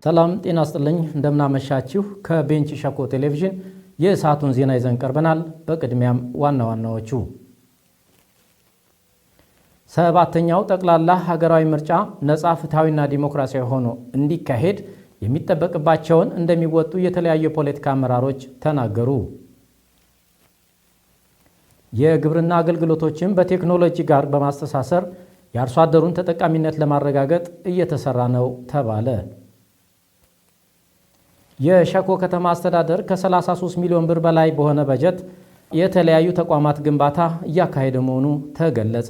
ሰላም ጤና ይስጥልኝ እንደምናመሻችሁ ከቤንች ሸኮ ቴሌቪዥን የሰዓቱን ዜና ይዘን ቀርበናል። በቅድሚያም ዋና ዋናዎቹ ሰባተኛው ጠቅላላ ሀገራዊ ምርጫ ነጻ ፍትሃዊና ዲሞክራሲያዊ ሆኖ እንዲካሄድ የሚጠበቅባቸውን እንደሚወጡ የተለያዩ የፖለቲካ አመራሮች ተናገሩ። የግብርና አገልግሎቶችን በቴክኖሎጂ ጋር በማስተሳሰር የአርሶ አደሩን ተጠቃሚነት ለማረጋገጥ እየተሰራ ነው ተባለ። የሸኮ ከተማ አስተዳደር ከ33 ሚሊዮን ብር በላይ በሆነ በጀት የተለያዩ ተቋማት ግንባታ እያካሄደ መሆኑ ተገለጸ።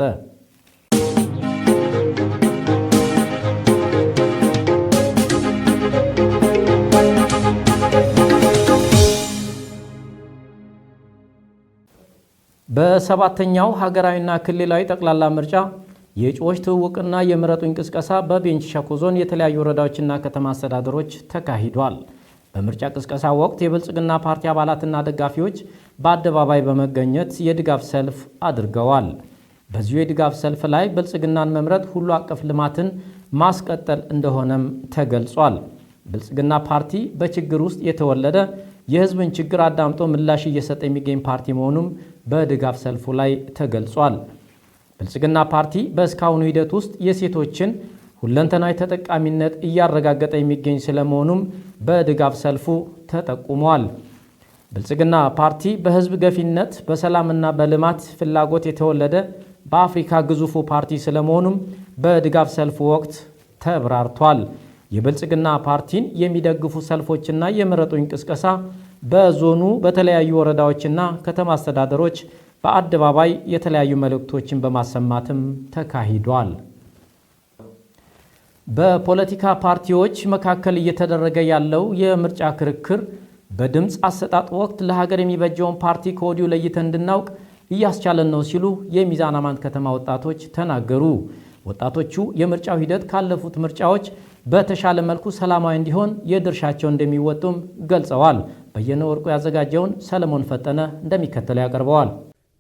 በሰባተኛው ሀገራዊና ክልላዊ ጠቅላላ ምርጫ የእጩዎች ትውውቅና የምረጡኝ ቅስቀሳ በቤንች ሸኮ ዞን የተለያዩ ወረዳዎችና ከተማ አስተዳደሮች ተካሂዷል። በምርጫ ቅስቀሳ ወቅት የብልጽግና ፓርቲ አባላትና ደጋፊዎች በአደባባይ በመገኘት የድጋፍ ሰልፍ አድርገዋል። በዚሁ የድጋፍ ሰልፍ ላይ ብልጽግናን መምረጥ ሁሉ አቀፍ ልማትን ማስቀጠል እንደሆነም ተገልጿል። ብልጽግና ፓርቲ በችግር ውስጥ የተወለደ የሕዝብን ችግር አዳምጦ ምላሽ እየሰጠ የሚገኝ ፓርቲ መሆኑም በድጋፍ ሰልፉ ላይ ተገልጿል። ብልጽግና ፓርቲ በእስካሁኑ ሂደት ውስጥ የሴቶችን ሁለንተናዊ ተጠቃሚነት እያረጋገጠ የሚገኝ ስለመሆኑም በድጋፍ ሰልፉ ተጠቁሟል። ብልጽግና ፓርቲ በህዝብ ገፊነት በሰላምና በልማት ፍላጎት የተወለደ በአፍሪካ ግዙፉ ፓርቲ ስለመሆኑም በድጋፍ ሰልፉ ወቅት ተብራርቷል። የብልጽግና ፓርቲን የሚደግፉ ሰልፎችና የምረጡኝ ቅስቀሳ በዞኑ በተለያዩ ወረዳዎችና ከተማ አስተዳደሮች በአደባባይ የተለያዩ መልእክቶችን በማሰማትም ተካሂዷል። በፖለቲካ ፓርቲዎች መካከል እየተደረገ ያለው የምርጫ ክርክር በድምፅ አሰጣጥ ወቅት ለሀገር የሚበጀውን ፓርቲ ከወዲሁ ለይተን እንድናውቅ እያስቻለን ነው ሲሉ የሚዛን አማን ከተማ ወጣቶች ተናገሩ። ወጣቶቹ የምርጫው ሂደት ካለፉት ምርጫዎች በተሻለ መልኩ ሰላማዊ እንዲሆን የድርሻቸውን እንደሚወጡም ገልጸዋል። በየነ ወርቁ ያዘጋጀውን ሰለሞን ፈጠነ እንደሚከተለው ያቀርበዋል።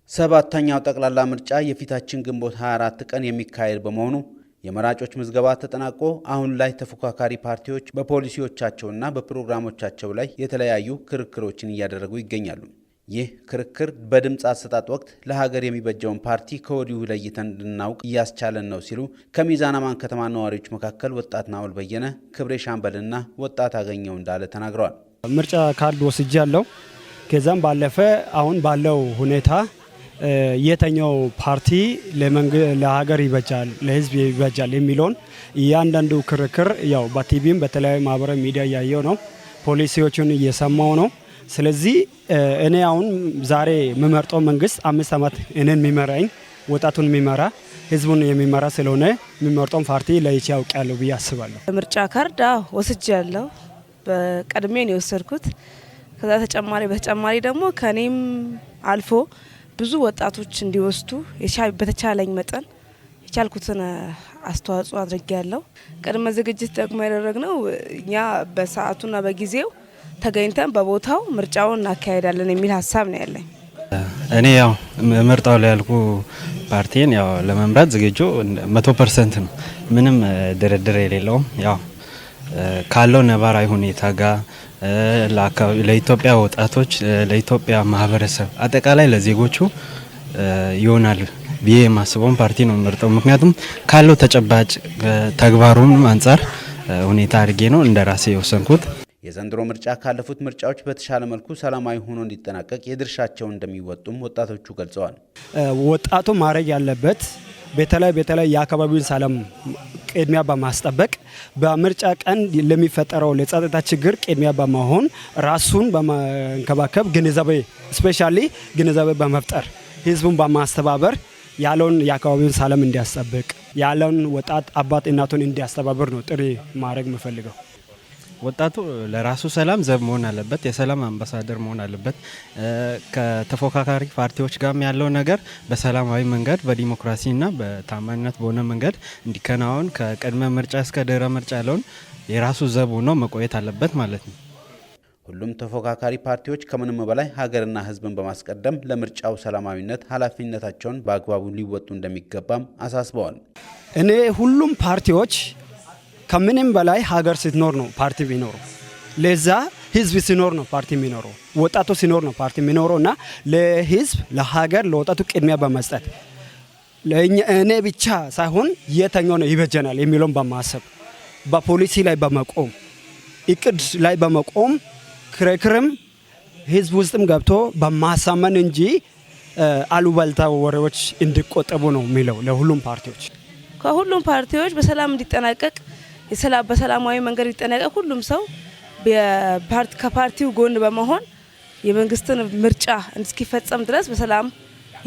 ሰባተኛው ጠቅላላ ምርጫ የፊታችን ግንቦት 24 ቀን የሚካሄድ በመሆኑ የመራጮች ምዝገባ ተጠናቆ አሁን ላይ ተፎካካሪ ፓርቲዎች በፖሊሲዎቻቸውና በፕሮግራሞቻቸው ላይ የተለያዩ ክርክሮችን እያደረጉ ይገኛሉ። ይህ ክርክር በድምፅ አሰጣጥ ወቅት ለሀገር የሚበጀውን ፓርቲ ከወዲሁ ለይተን እንድናውቅ እያስቻለን ነው ሲሉ ከሚዛን አማን ከተማ ነዋሪዎች መካከል ወጣት ናውል በየነ፣ ክብሬ ሻምበልና ወጣት አገኘው እንዳለ ተናግረዋል። ምርጫ ካርድ ወስጃለሁ። ከዛም ባለፈ አሁን ባለው ሁኔታ የተኛው ፓርቲ ለሀገር ይበጃል፣ ለህዝብ ይበጃል የሚለውን እያንዳንዱ ክርክር ያው በቲቪም በተለያዩ ማህበራዊ ሚዲያ እያየው ነው። ፖሊሲዎቹን እየሰማው ነው። ስለዚህ እኔ አሁን ዛሬ የምመርጠው መንግስት 5 ዓመት እኔን የሚመራኝ ወጣቱን የሚመራ ህዝቡን የሚመራ ስለሆነ የሚመርጠውን ፓርቲ ለይቼ ያውቃለሁ ብዬ አስባለሁ። ምርጫ ካርድ ወስጃለሁ። በቀድሜ ነው የወሰድኩት። ከዛ በተጨማሪ ደግሞ ከኔም አልፎ ብዙ ወጣቶች እንዲወስዱ በተቻለኝ መጠን የቻልኩትን አስተዋጽኦ አድርጌያለሁ። ቅድመ ዝግጅት ደግሞ ያደረግነው እኛ በሰዓቱና በጊዜው ተገኝተን በቦታው ምርጫውን እናካሄዳለን የሚል ሀሳብ ነው ያለኝ። እኔ ያው ምርጫው ላይ ያልኩ ፓርቲን ያው ለመምረጥ ዝግጁ 100% ነው። ምንም ድርድር የሌለውም። ያው ካለው ነባራዊ ሁኔታ ጋር ለኢትዮጵያ ወጣቶች፣ ለኢትዮጵያ ማህበረሰብ አጠቃላይ ለዜጎቹ ይሆናል ብዬ የማስበውን ፓርቲ ነው ምርጠው። ምክንያቱም ካለው ተጨባጭ ተግባሩን አንጻር ሁኔታ አድርጌ ነው እንደራሴ የወሰንኩት። የዘንድሮ ምርጫ ካለፉት ምርጫዎች በተሻለ መልኩ ሰላማዊ ሆኖ እንዲጠናቀቅ የድርሻቸውን እንደሚወጡም ወጣቶቹ ገልጸዋል። ወጣቱ ማድረግ ያለበት በተለይ የአካባቢውን ሰላም ቅድሚያ በማስጠበቅ በምርጫ ቀን ለሚፈጠረው ለጸጥታ ችግር ቅድሚያ በመሆን ራሱን በመንከባከብ ስፔሻሊ ግንዛቤ በመፍጠር ህዝቡን በማስተባበር ያለውን የአካባቢውን ሰላም እንዲያስጠብቅ ያለውን ወጣት አባት እናቱን እንዲያስተባብር ነው ጥሪ ማድረግ የምፈልገው። ወጣቱ ለራሱ ሰላም ዘብ መሆን አለበት። የሰላም አምባሳደር መሆን አለበት። ከተፎካካሪ ፓርቲዎች ጋር ያለው ነገር በሰላማዊ መንገድ በዲሞክራሲና በታማኝነት በሆነ መንገድ እንዲከናወን ከቅድመ ምርጫ እስከ ድህረ ምርጫ ያለውን የራሱ ዘብ ሆኖ መቆየት አለበት ማለት ነው። ሁሉም ተፎካካሪ ፓርቲዎች ከምንም በላይ ሀገርና ህዝብን በማስቀደም ለምርጫው ሰላማዊነት ኃላፊነታቸውን በአግባቡ ሊወጡ እንደሚገባም አሳስበዋል። እኔ ሁሉም ፓርቲዎች ከምንም በላይ ሀገር ስትኖር ነው ፓርቲ ቢኖረው። ለዛ ህዝብ ሲኖር ነው ፓርቲ የሚኖረው። ወጣቱ ሲኖር ነው ፓርቲ የሚኖረው እና ለህዝብ ለሀገር ለወጣቱ ቅድሚያ በመስጠት እኔ ብቻ ሳይሆን የተኛው ነው ይበጀናል የሚለውን በማሰብ በፖሊሲ ላይ በመቆም እቅድ ላይ በመቆም ክርክርም ህዝብ ውስጥም ገብቶ በማሳመን እንጂ አሉባልታ ወሬዎች እንዲቆጠቡ ነው የሚለው ለሁሉም ፓርቲዎች። ከሁሉም ፓርቲዎች በሰላም እንዲጠናቀቅ በሰላማዊ መንገድ እንዲጠናቀቅ ሁሉም ሰው ከፓርቲው ጎን በመሆን የመንግስትን ምርጫ እስኪፈጸም ድረስ በሰላም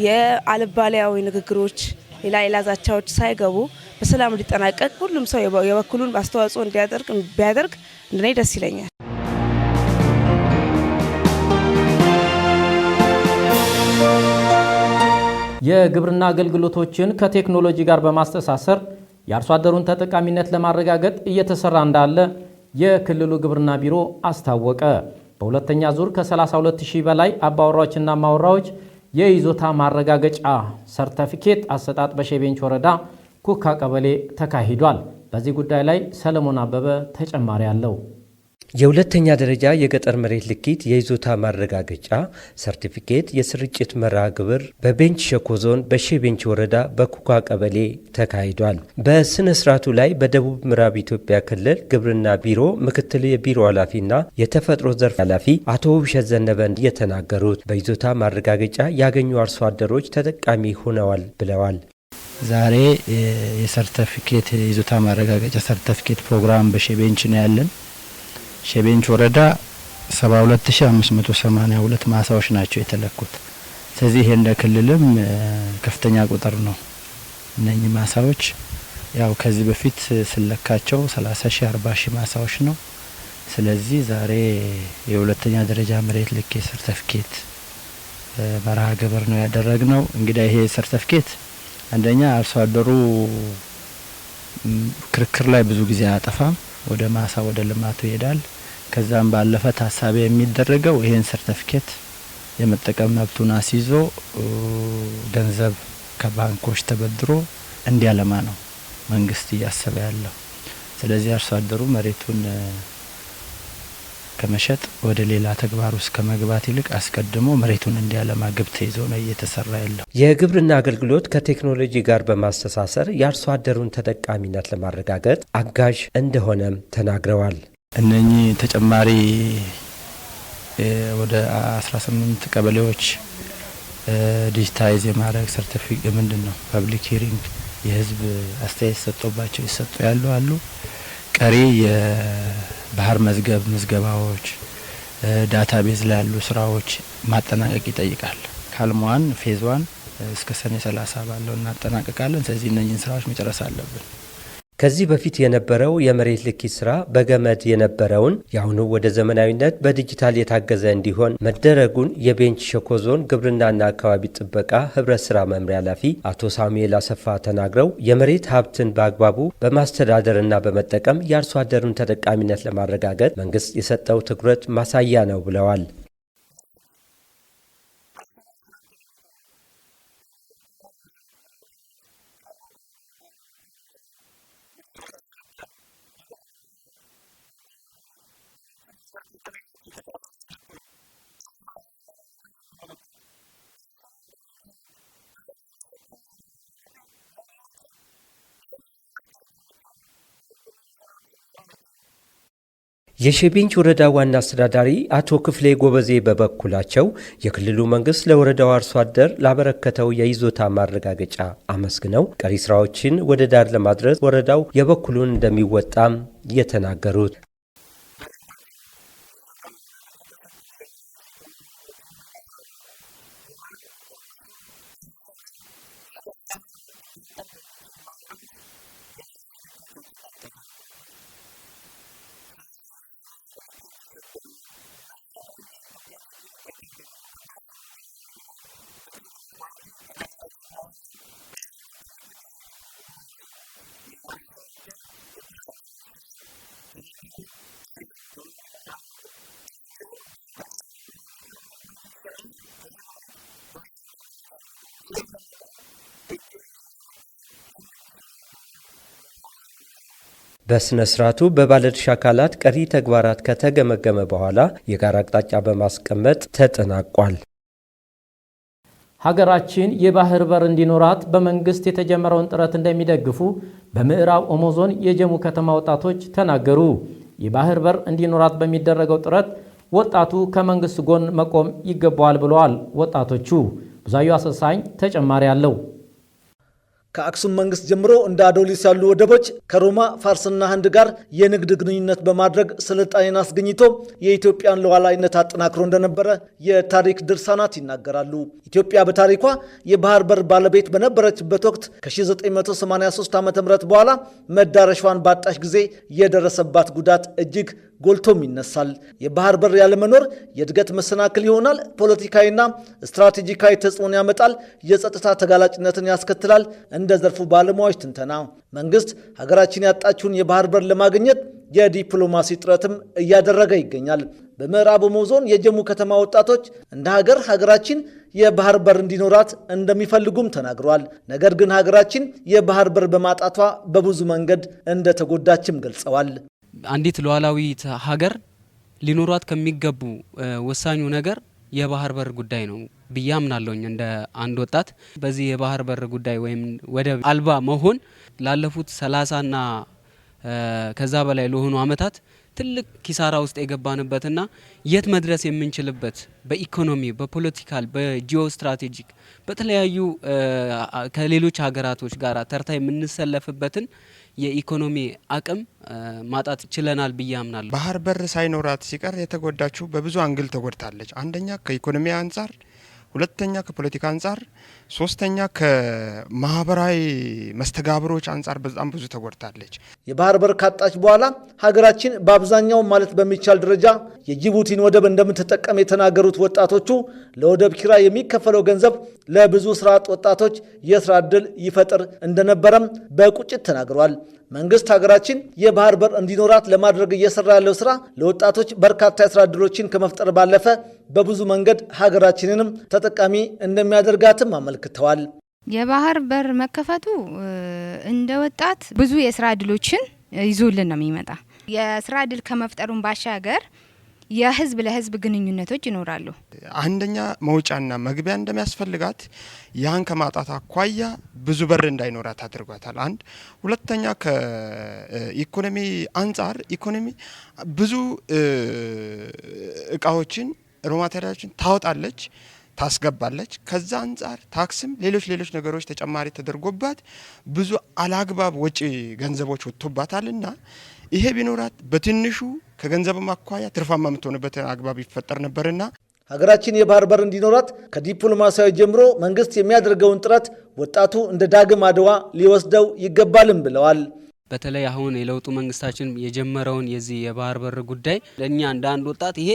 የአልባሊያዊ ንግግሮች ሌላ ዛቻዎች ሳይገቡ በሰላም እንዲጠናቀቅ ሁሉም ሰው የበኩሉን አስተዋጽኦ ቢያደርግ እንደኔ ደስ ይለኛል። የግብርና አገልግሎቶችን ከቴክኖሎጂ ጋር በማስተሳሰር የአርሶ አደሩን ተጠቃሚነት ለማረጋገጥ እየተሰራ እንዳለ የክልሉ ግብርና ቢሮ አስታወቀ። በሁለተኛ ዙር ከ32000 በላይ አባወራዎችና ማወራዎች የይዞታ ማረጋገጫ ሰርተፊኬት አሰጣጥ በሼቤንች ወረዳ ኩካ ቀበሌ ተካሂዷል። በዚህ ጉዳይ ላይ ሰለሞን አበበ ተጨማሪ አለው። የሁለተኛ ደረጃ የገጠር መሬት ልኪት የይዞታ ማረጋገጫ ሰርቲፊኬት የስርጭት መርሃ ግብር በቤንች ሸኮ ዞን በሼቤንች ወረዳ በኩካ ቀበሌ ተካሂዷል። በስነ ስርዓቱ ላይ በደቡብ ምዕራብ ኢትዮጵያ ክልል ግብርና ቢሮ ምክትል የቢሮ ኃላፊና የተፈጥሮ ዘርፍ ኃላፊ አቶ ውብሸት ዘነበን የተናገሩት በይዞታ ማረጋገጫ ያገኙ አርሶ አደሮች ተጠቃሚ ሆነዋል ብለዋል። ዛሬ የሰርቲፊኬት የይዞታ ማረጋገጫ ሰርቲፊኬት ፕሮግራም በሼቤንች ነው ያለን። ሼቤንች ወረዳ 72582 ማሳዎች ናቸው የተለኩት። ስለዚህ ይሄ እንደ ክልልም ከፍተኛ ቁጥር ነው። እነኚህ ማሳዎች ያው ከዚህ በፊት ስለካቸው 30000 40000 ማሳዎች ነው። ስለዚህ ዛሬ የሁለተኛ ደረጃ መሬት ልኬ ሰርቲፊኬት መርሃ ግብር ነው ያደረግነው። እንግዲህ ይሄ ሰርቲፊኬት አንደኛ አርሶ አደሩ ክርክር ላይ ብዙ ጊዜ አያጠፋም። ወደ ማሳ ወደ ልማቱ ይሄዳል። ከዛም ባለፈ ታሳቢ የሚደረገው ይሄን ሰርቲፊኬት የመጠቀም መብቱን አስይዞ ገንዘብ ከባንኮች ተበድሮ እንዲያለማ ነው መንግስት እያሰበ ያለው። ስለዚህ አርሶ አደሩ መሬቱን ከመሸጥ ወደ ሌላ ተግባር ውስጥ ከመግባት ይልቅ አስቀድሞ መሬቱን እንዲያለማ ግብ ተይዞ ነው እየተሰራ ያለው። የግብርና አገልግሎት ከቴክኖሎጂ ጋር በማስተሳሰር የአርሶ አደሩን ተጠቃሚነት ለማረጋገጥ አጋዥ እንደሆነም ተናግረዋል። እነኚህ ተጨማሪ ወደ 18 ቀበሌዎች ዲጂታይዝ የማድረግ ሰርቲፊኬት ምንድነው ፐብሊክ ሂሪንግ የህዝብ አስተያየት ሰጥቶባቸው ይሰጡ ያሉ አሉ። ቀሪ የባህር መዝገብ ምዝገባዎች ዳታቤዝ ላይ ያሉ ስራዎች ማጠናቀቅ ይጠይቃል። ካልሟን ፌዝ 1 እስከ ሰኔ 30 ባለው እናጠናቀቃለን። ስለዚህ እነኚህን ስራዎች መጨረስ አለብን። ከዚህ በፊት የነበረው የመሬት ልኪት ስራ በገመድ የነበረውን የአሁኑ ወደ ዘመናዊነት በዲጂታል የታገዘ እንዲሆን መደረጉን የቤንች ሸኮ ዞን ግብርናና አካባቢ ጥበቃ ህብረት ስራ መምሪያ ኃላፊ አቶ ሳሙኤል አሰፋ ተናግረው የመሬት ሀብትን በአግባቡ በማስተዳደርና በመጠቀም የአርሶ አደሩን ተጠቃሚነት ለማረጋገጥ መንግስት የሰጠው ትኩረት ማሳያ ነው ብለዋል። የሼቤንች ወረዳ ዋና አስተዳዳሪ አቶ ክፍሌ ጎበዜ በበኩላቸው የክልሉ መንግስት ለወረዳው አርሶ አደር ላበረከተው የይዞታ ማረጋገጫ አመስግነው ቀሪ ስራዎችን ወደ ዳር ለማድረስ ወረዳው የበኩሉን እንደሚወጣም የተናገሩት በስነ ስርዓቱ በባለድርሻ አካላት ቀሪ ተግባራት ከተገመገመ በኋላ የጋራ አቅጣጫ በማስቀመጥ ተጠናቋል። ሀገራችን የባህር በር እንዲኖራት በመንግስት የተጀመረውን ጥረት እንደሚደግፉ በምዕራብ ኦሞ ዞን የጀሙ ከተማ ወጣቶች ተናገሩ። የባህር በር እንዲኖራት በሚደረገው ጥረት ወጣቱ ከመንግስት ጎን መቆም ይገባዋል ብለዋል ወጣቶቹ። ብዙአዩ አሰሳኝ ተጨማሪ አለው። ከአክሱም መንግስት ጀምሮ እንደ አዶሊስ ያሉ ወደቦች ከሮማ ፋርስና ህንድ ጋር የንግድ ግንኙነት በማድረግ ስልጣኔን አስገኝቶ የኢትዮጵያን ሉዓላዊነት አጠናክሮ እንደነበረ የታሪክ ድርሳናት ይናገራሉ። ኢትዮጵያ በታሪኳ የባህር በር ባለቤት በነበረችበት ወቅት ከ1983 ዓ.ም በኋላ መዳረሻዋን ባጣሽ ጊዜ የደረሰባት ጉዳት እጅግ ጎልቶም ይነሳል። የባህር በር ያለመኖር የእድገት መሰናክል ይሆናል፣ ፖለቲካዊና ስትራቴጂካዊ ተጽዕኖ ያመጣል፣ የጸጥታ ተጋላጭነትን ያስከትላል። እንደ ዘርፉ ባለሙያዎች ትንተና መንግስት ሀገራችን ያጣችውን የባህር በር ለማግኘት የዲፕሎማሲ ጥረትም እያደረገ ይገኛል። በምዕራብ ኦሞ ዞን የጀሙ ከተማ ወጣቶች እንደ ሀገራችን የባህር በር እንዲኖራት እንደሚፈልጉም ተናግረዋል። ነገር ግን ሀገራችን የባህር በር በማጣቷ በብዙ መንገድ እንደተጎዳችም ገልጸዋል። አንዲት ሉዓላዊት ሀገር ሊኖሯት ከሚገቡ ወሳኙ ነገር የባህር በር ጉዳይ ነው ብዬ አምናለሁኝ። እንደ አንድ ወጣት በዚህ የባህር በር ጉዳይ ወይም ወደብ አልባ መሆን ላለፉት 30ና ከዛ በላይ ለሆኑ አመታት ትልቅ ኪሳራ ውስጥ የገባንበትና የት መድረስ የምንችልበት በኢኮኖሚ፣ በፖለቲካል፣ በጂኦ ስትራቴጂክ በተለያዩ ከሌሎች ሀገራቶች ጋር ተርታ የምንሰለፍበትን የኢኮኖሚ አቅም ማጣት ችለናል ብዬ አምናለሁ። ባህር በር ሳይኖራት ሲቀር የተጎዳችው በብዙ አንግል ተጎድታለች። አንደኛ ከኢኮኖሚ አንጻር፣ ሁለተኛ ከፖለቲካ አንጻር፣ ሶስተኛ ከማህበራዊ መስተጋብሮች አንጻር በጣም ብዙ ተጎድታለች። የባህር በር ካጣች በኋላ ሀገራችን በአብዛኛው ማለት በሚቻል ደረጃ የጅቡቲን ወደብ እንደምትጠቀም የተናገሩት ወጣቶቹ ለወደብ ኪራይ የሚከፈለው ገንዘብ ለብዙ ስራ አጥ ወጣቶች የስራ ዕድል ይፈጥር እንደነበረም በቁጭት ተናግረዋል። መንግስት ሀገራችን የባህር በር እንዲኖራት ለማድረግ እየሰራ ያለው ስራ ለወጣቶች በርካታ የስራ ዕድሎችን ከመፍጠር ባለፈ በብዙ መንገድ ሀገራችንንም ተጠቃሚ እንደሚያደርጋትም አመልክተዋል። የባህር በር መከፈቱ እንደ ወጣት ብዙ የስራ ዕድሎችን ይዞልን ነው የሚመጣ። የስራ ዕድል ከመፍጠሩን ባሻገር የህዝብ ለህዝብ ግንኙነቶች ይኖራሉ። አንደኛ መውጫና መግቢያ እንደሚያስፈልጋት ያን ከማጣት አኳያ ብዙ በር እንዳይኖራት አድርጓታል። አንድ ሁለተኛ ከኢኮኖሚ አንጻር ኢኮኖሚ ብዙ እቃዎችን ሮማቴሪያሎችን ታወጣለች፣ ታስገባለች። ከዛ አንጻር ታክስም ሌሎች ነገሮች ተጨማሪ ተደርጎባት ብዙ አላግባብ ወጪ ገንዘቦች ወጥቶባታልና ይሄ ቢኖራት በትንሹ ከገንዘብም አኳያ ትርፋማ የምትሆንበትን አግባብ ይፈጠር ነበርና ሀገራችን የባህር በር እንዲኖራት ከዲፕሎማሲያዊ ጀምሮ መንግስት የሚያደርገውን ጥረት ወጣቱ እንደ ዳግም አድዋ ሊወስደው ይገባልም ብለዋል። በተለይ አሁን የለውጡ መንግስታችን የጀመረውን የዚህ የባህር በር ጉዳይ ለእኛ እንደ አንድ ወጣት ይሄ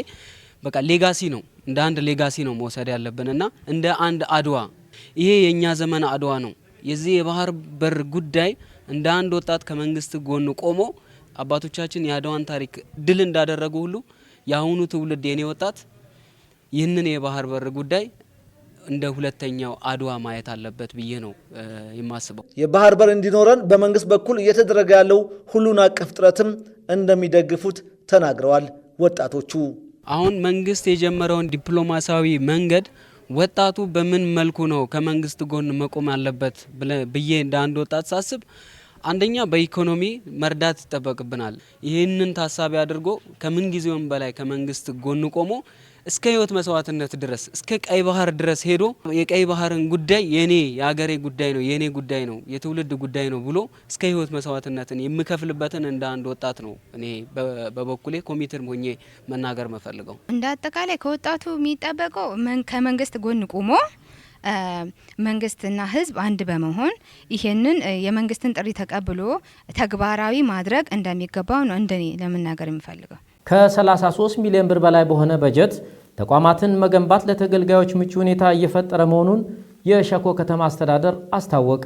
በቃ ሌጋሲ ነው፣ እንደ አንድ ሌጋሲ ነው መውሰድ ያለብንና እንደ አንድ አድዋ ይሄ የኛ ዘመን አድዋ ነው። የዚህ የባህር በር ጉዳይ እንደ አንድ ወጣት ከመንግስት ጎን ቆሞ አባቶቻችን የአድዋን ታሪክ ድል እንዳደረጉ ሁሉ የአሁኑ ትውልድ የኔ ወጣት ይህንን የባህር በር ጉዳይ እንደ ሁለተኛው አድዋ ማየት አለበት ብዬ ነው የማስበው። የባህር በር እንዲኖረን በመንግስት በኩል እየተደረገ ያለው ሁሉን አቀፍ ጥረትም እንደሚደግፉት ተናግረዋል ወጣቶቹ። አሁን መንግስት የጀመረውን ዲፕሎማሲያዊ መንገድ ወጣቱ በምን መልኩ ነው ከመንግስት ጎን መቆም ያለበት ብዬ እንደ አንድ ወጣት ሳስብ አንደኛ በኢኮኖሚ መርዳት ይጠበቅብናል። ይህንን ታሳቢ አድርጎ ከምን ጊዜውም በላይ ከመንግስት ጎን ቆሞ እስከ ህይወት መስዋዕትነት ድረስ እስከ ቀይ ባህር ድረስ ሄዶ የቀይ ባህርን ጉዳይ የኔ የሀገሬ ጉዳይ ነው፣ የኔ ጉዳይ ነው፣ የትውልድ ጉዳይ ነው ብሎ እስከ ህይወት መስዋዕትነትን የምከፍልበትን እንደ አንድ ወጣት ነው እኔ በበኩሌ ኮሚትድ ሆኜ መናገር መፈልገው። እንደ አጠቃላይ ከወጣቱ የሚጠበቀው ከመንግስት ጎን ቆሞ መንግስትና ህዝብ አንድ በመሆን ይሄንን የመንግስትን ጥሪ ተቀብሎ ተግባራዊ ማድረግ እንደሚገባው ነው እንደኔ ለመናገር የምፈልገው። ከ33 ሚሊዮን ብር በላይ በሆነ በጀት ተቋማትን መገንባት ለተገልጋዮች ምቹ ሁኔታ እየፈጠረ መሆኑን የሸኮ ከተማ አስተዳደር አስታወቀ።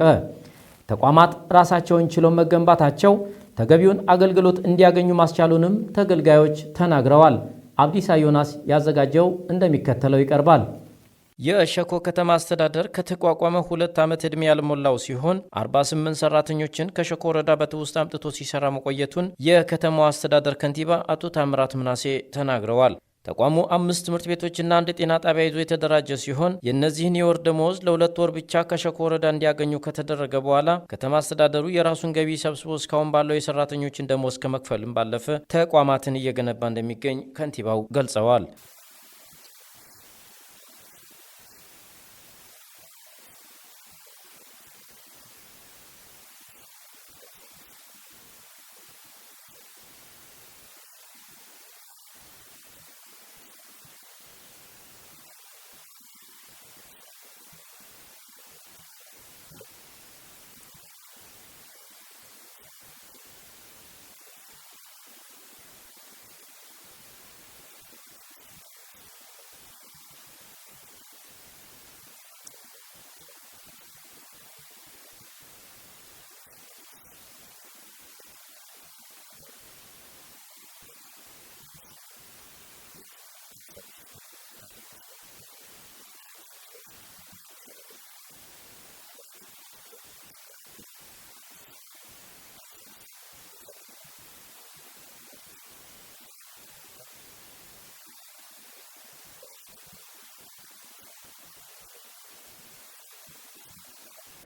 ተቋማት ራሳቸውን ችለው መገንባታቸው ተገቢውን አገልግሎት እንዲያገኙ ማስቻሉንም ተገልጋዮች ተናግረዋል። አብዲሳ ዮናስ ያዘጋጀው እንደሚከተለው ይቀርባል። የሸኮ ከተማ አስተዳደር ከተቋቋመ 2 ዓመት ዕድሜ ያልሞላው ሲሆን 48 ሰራተኞችን ከሸኮ ወረዳ በትውስጥ አምጥቶ ሲሰራ መቆየቱን የከተማው አስተዳደር ከንቲባ አቶ ታምራት ምናሴ ተናግረዋል። ተቋሙ 5 ትምህርት ቤቶችና 1 ጤና ጣቢያ ይዞ የተደራጀ ሲሆን የእነዚህን የወር ደመወዝ ለ2 ወር ብቻ ከሸኮ ወረዳ እንዲያገኙ ከተደረገ በኋላ ከተማ አስተዳደሩ የራሱን ገቢ ሰብስቦ እስካሁን ባለው የሰራተኞችን ደመወዝ ከመክፈልም ባለፈ ተቋማትን እየገነባ እንደሚገኝ ከንቲባው ገልጸዋል።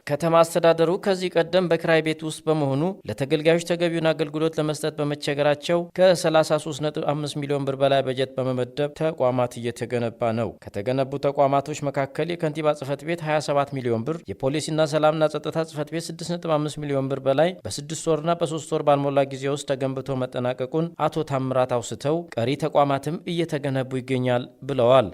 ከተማ አስተዳደሩ ከዚህ ቀደም በክራይ ቤት ውስጥ በመሆኑ ለተገልጋዮች ተገቢውን አገልግሎት ለመስጠት በመቸገራቸው ከ33.5 ሚሊዮን ብር በላይ በጀት በመመደብ ተቋማት እየተገነባ ነው። ከተገነቡ ተቋማቶች መካከል የከንቲባ ጽሕፈት ቤት 27 ሚሊዮን ብር፣ የፖሊስና ሰላምና ጸጥታ ጽሕፈት ቤት 6.5 ሚሊዮን ብር በላይ በ6 ወርና በ3 ወር ባልሞላ ጊዜ ውስጥ ተገንብቶ መጠናቀቁን አቶ ታምራት አውስተው ቀሪ ተቋማትም እየተገነቡ ይገኛል ብለዋል።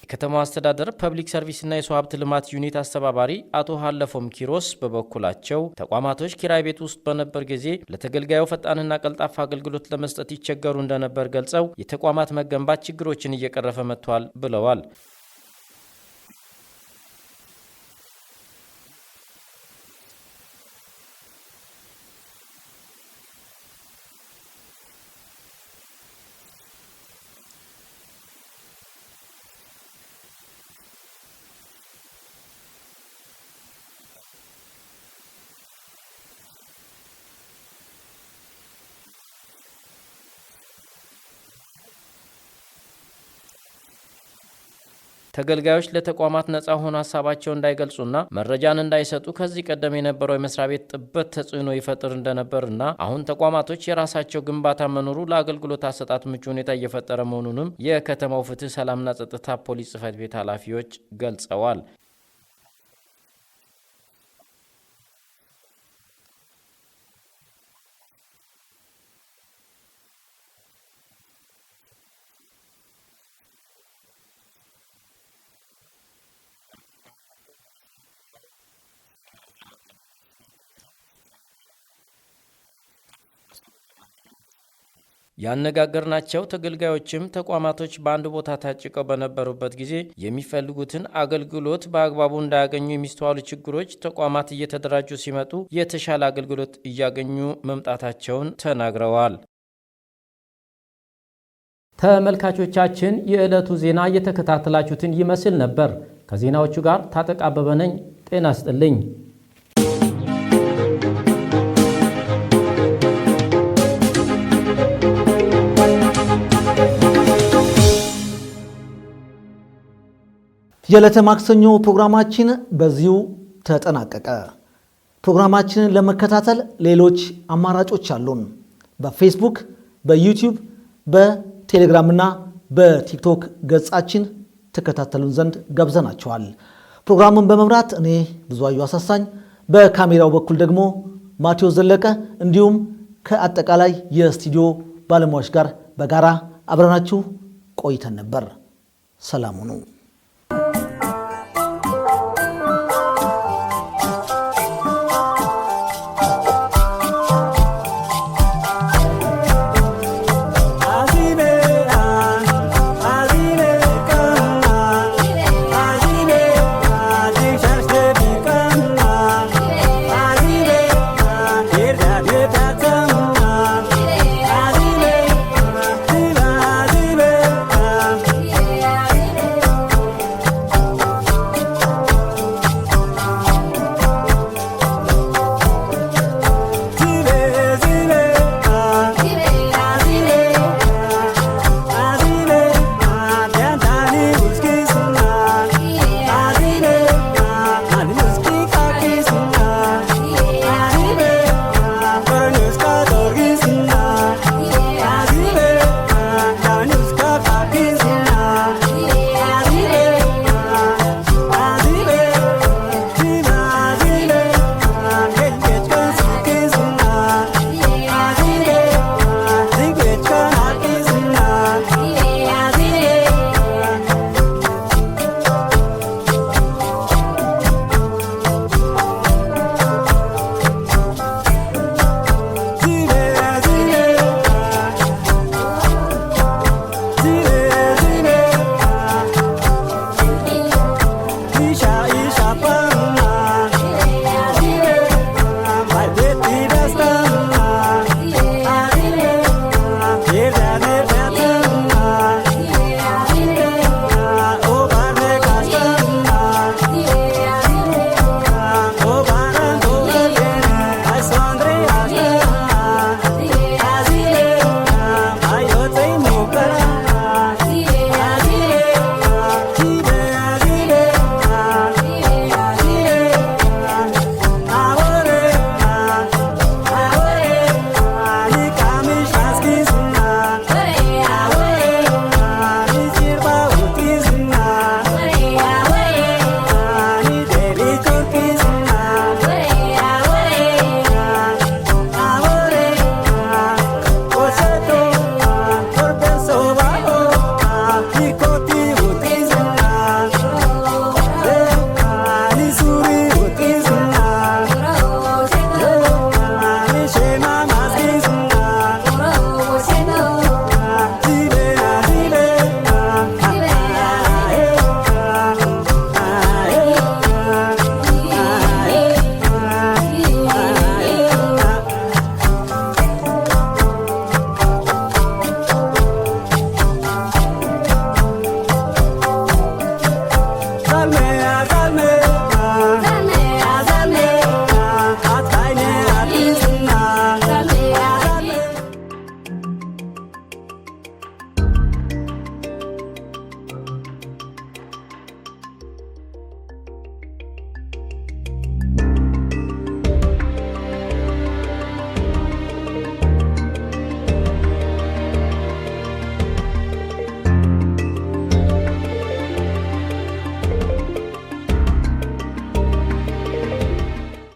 የከተማው አስተዳደር ፐብሊክ ሰርቪስና የሰው ሀብት ልማት ዩኒት አስተባባሪ አቶ ሀለፎም ኪሮስ በበኩላቸው ተቋማቶች ኪራይ ቤት ውስጥ በነበር ጊዜ ለተገልጋዩ ፈጣንና ቀልጣፋ አገልግሎት ለመስጠት ይቸገሩ እንደነበር ገልጸው የተቋማት መገንባት ችግሮችን እየቀረፈ መጥቷል ብለዋል። ተገልጋዮች ለተቋማት ነፃ ሆኖ ሀሳባቸውን እንዳይገልጹና መረጃን እንዳይሰጡ ከዚህ ቀደም የነበረው የመስሪያ ቤት ጥበት ተጽዕኖ ይፈጥር እንደነበርና አሁን ተቋማቶች የራሳቸው ግንባታ መኖሩ ለአገልግሎት አሰጣጥ ምቹ ሁኔታ እየፈጠረ መሆኑንም የከተማው ፍትህ፣ ሰላምና ጸጥታ ፖሊስ ጽሕፈት ቤት ኃላፊዎች ገልጸዋል። ያነጋገርናቸው ተገልጋዮችም ተቋማቶች በአንድ ቦታ ታጭቀው በነበሩበት ጊዜ የሚፈልጉትን አገልግሎት በአግባቡ እንዳያገኙ የሚስተዋሉ ችግሮች ተቋማት እየተደራጁ ሲመጡ የተሻለ አገልግሎት እያገኙ መምጣታቸውን ተናግረዋል። ተመልካቾቻችን የዕለቱ ዜና እየተከታተላችሁትን ይመስል ነበር። ከዜናዎቹ ጋር ታጠቅ አበበ ነኝ። ጤና ይስጥልኝ። የዕለተ ማክሰኞ ፕሮግራማችን በዚሁ ተጠናቀቀ። ፕሮግራማችንን ለመከታተል ሌሎች አማራጮች አሉን። በፌስቡክ፣ በዩቲዩብ፣ በቴሌግራምና በቲክቶክ ገጻችን ተከታተሉን ዘንድ ጋብዘናችኋል። ፕሮግራሙን በመምራት እኔ ብዙአየሁ አሳሳኝ፣ በካሜራው በኩል ደግሞ ማቴዎስ ዘለቀ እንዲሁም ከአጠቃላይ የስቱዲዮ ባለሙያዎች ጋር በጋራ አብረናችሁ ቆይተን ነበር። ሰላም ሁኑ።